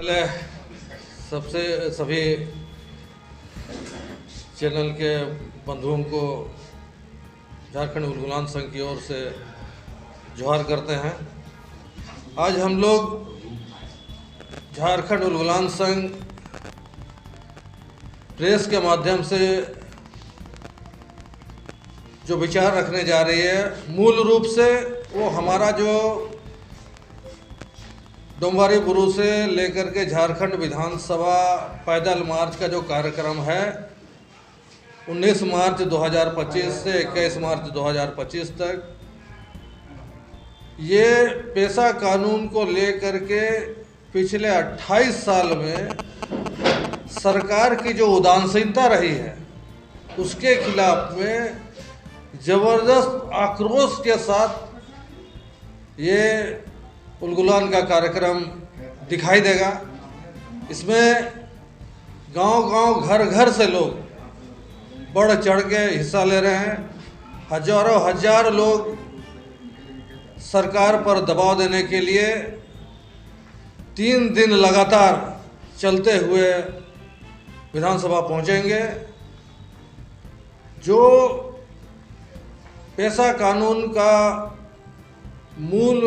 पहले सबसे सभी चैनल के बंधुओं को झारखंड उलगुलान संघ की ओर से जोहार करते हैं। आज हम लोग झारखंड उलगुलान संघ प्रेस के माध्यम से जो विचार रखने जा रही है, मूल रूप से वो हमारा जो डोंबारी बुरु से लेकर के झारखंड विधानसभा पैदल मार्च का जो कार्यक्रम है 19 मार्च 2025 से 21 मार्च 2025 तक, ये पेशा कानून को लेकर के पिछले 28 साल में सरकार की जो उदासीनता रही है उसके खिलाफ में जबरदस्त आक्रोश के साथ ये उलगुलान का कार्यक्रम दिखाई देगा। इसमें गांव-गांव, घर-घर से लोग बढ़ चढ़ के हिस्सा ले रहे हैं। हजारों हजार लोग सरकार पर दबाव देने के लिए 3 दिन लगातार चलते हुए विधानसभा पहुंचेंगे। जो पेशा कानून का मूल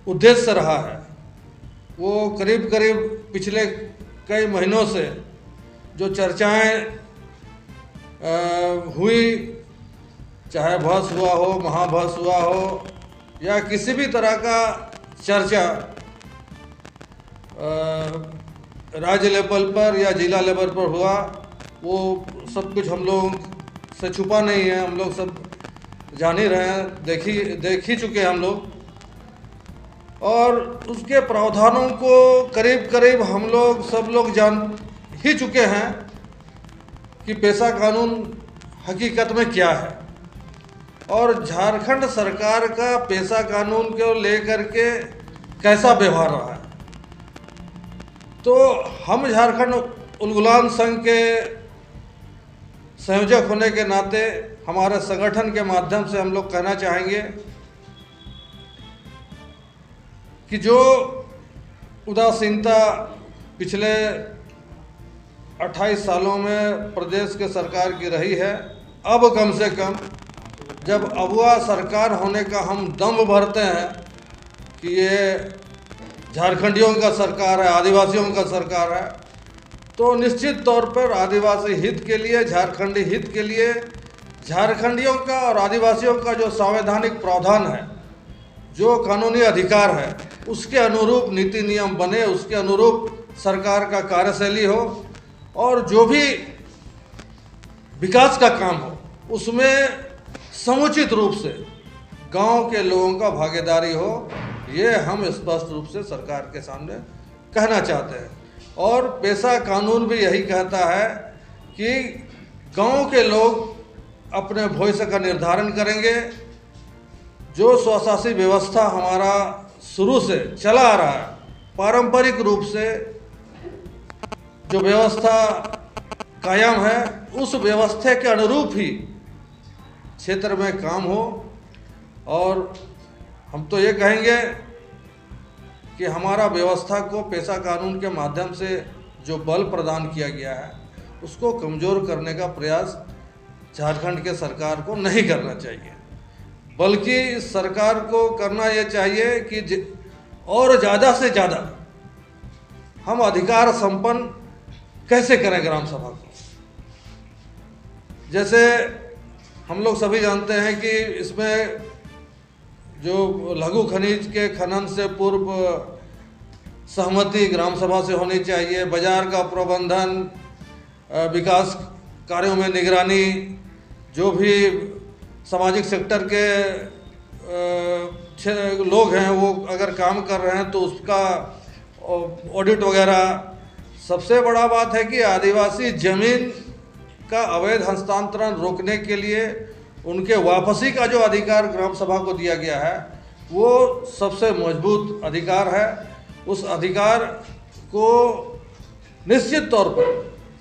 उद्देश्य रहा है वो करीब करीब पिछले कई महीनों से जो चर्चाएं हुई, चाहे बहस हुआ हो, महाबहस हुआ हो या किसी भी तरह का चर्चा राज्य लेवल पर या जिला लेवल पर हुआ, वो सब कुछ हम लोग से छुपा नहीं है। हम लोग सब जान ही रहे हैं, देख ही चुके हैं हम लोग, और उसके प्रावधानों को करीब करीब हम लोग सब लोग जान ही चुके हैं कि पेशा कानून हकीकत में क्या है और झारखंड सरकार का पेशा कानून को लेकर के कैसा व्यवहार रहा है। तो हम झारखंड उलगुलान संघ के संयोजक होने के नाते हमारे संगठन के माध्यम से हम लोग कहना चाहेंगे कि जो उदासीनता पिछले 28 सालों में प्रदेश के सरकार की रही है, अब कम से कम जब अबुआ सरकार होने का हम दम भरते हैं कि ये झारखंडियों का सरकार है, आदिवासियों का सरकार है, तो निश्चित तौर पर आदिवासी हित के लिए, झारखंडी हित के लिए, झारखंडियों का और आदिवासियों का जो संवैधानिक प्रावधान है, जो कानूनी अधिकार है, उसके अनुरूप नीति नियम बने, उसके अनुरूप सरकार का कार्यशैली हो और जो भी विकास का काम हो उसमें समुचित रूप से गांव के लोगों का भागीदारी हो। ये हम स्पष्ट रूप से सरकार के सामने कहना चाहते हैं। और पेशा कानून भी यही कहता है कि गांव के लोग अपने भविष्य का निर्धारण करेंगे। जो स्वशासी व्यवस्था हमारा शुरू से चला आ रहा है, पारंपरिक रूप से जो व्यवस्था कायम है, उस व्यवस्था के अनुरूप ही क्षेत्र में काम हो। और हम तो ये कहेंगे कि हमारा व्यवस्था को पेशा कानून के माध्यम से जो बल प्रदान किया गया है उसको कमज़ोर करने का प्रयास झारखंड के सरकार को नहीं करना चाहिए, बल्कि इस सरकार को करना ये चाहिए कि और ज़्यादा से ज़्यादा हम अधिकार संपन्न कैसे करें ग्राम सभा को। जैसे हम लोग सभी जानते हैं कि इसमें जो लघु खनिज के खनन से पूर्व सहमति ग्राम सभा से होनी चाहिए, बाजार का प्रबंधन, विकास कार्यों में निगरानी, जो भी सामाजिक सेक्टर के लोग हैं वो अगर काम कर रहे हैं तो उसका ऑडिट वगैरह। सबसे बड़ा बात है कि आदिवासी जमीन का अवैध हस्तांतरण रोकने के लिए उनके वापसी का जो अधिकार ग्राम सभा को दिया गया है वो सबसे मजबूत अधिकार है। उस अधिकार को निश्चित तौर पर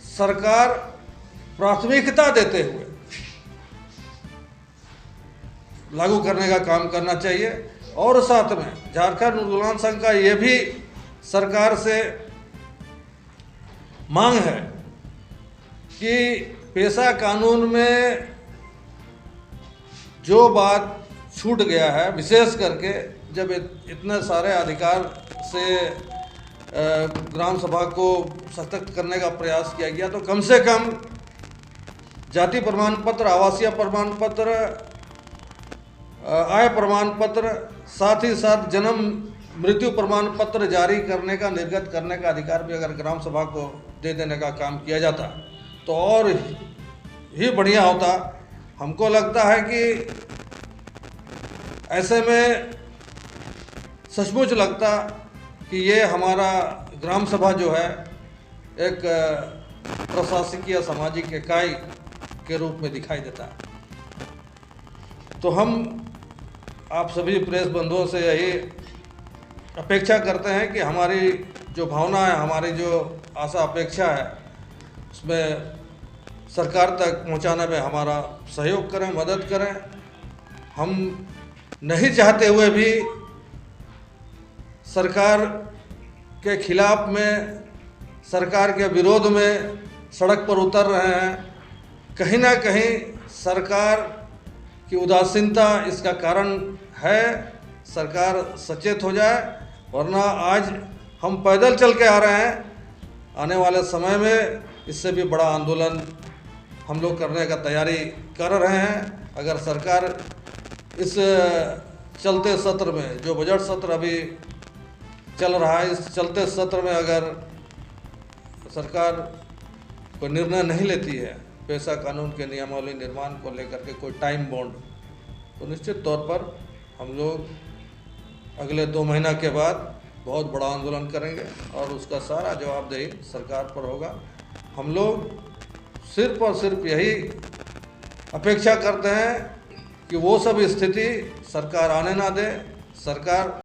सरकार प्राथमिकता देते हुए लागू करने का काम करना चाहिए। और साथ में झारखंड उलगुलान संघ का ये भी सरकार से मांग है कि पेशा कानून में जो बात छूट गया है, विशेष करके जब इतने सारे अधिकार से ग्राम सभा को सशक्त करने का प्रयास किया गया, तो कम से कम जाति प्रमाण पत्र, आवासीय प्रमाण पत्र, आय प्रमाण पत्र, साथ ही साथ जन्म मृत्यु प्रमाण पत्र जारी करने का, निर्गत करने का अधिकार भी अगर ग्राम सभा को दे देने का काम किया जाता तो और ही बढ़िया होता। हमको लगता है कि ऐसे में सचमुच लगता कि ये हमारा ग्राम सभा जो है एक प्रशासकीय सामाजिक इकाई के रूप में दिखाई देता है। तो हम आप सभी प्रेस बंधुओं से यही अपेक्षा करते हैं कि हमारी जो भावना है, हमारी जो आशा अपेक्षा है, उसमें सरकार तक पहुंचाने में हमारा सहयोग करें, मदद करें। हम नहीं चाहते हुए भी सरकार के खिलाफ में, सरकार के विरोध में सड़क पर उतर रहे हैं। कहीं ना कहीं सरकार की उदासीनता इसका कारण है। सरकार सचेत हो जाए, वरना आज हम पैदल चल के आ रहे हैं, आने वाले समय में इससे भी बड़ा आंदोलन हम लोग करने का तैयारी कर रहे हैं। अगर सरकार इस चलते सत्र में, जो बजट सत्र अभी चल रहा है, इस चलते सत्र में अगर सरकार कोई निर्णय नहीं लेती है पेशा कानून के नियमावली निर्माण को लेकर के, कोई टाइम बाउंड, तो निश्चित तौर पर हम लोग अगले 2 महीना के बाद बहुत बड़ा आंदोलन करेंगे और उसका सारा जवाबदेही सरकार पर होगा। हम लोग सिर्फ और सिर्फ यही अपेक्षा करते हैं कि वो सब स्थिति सरकार आने ना दे। सरकार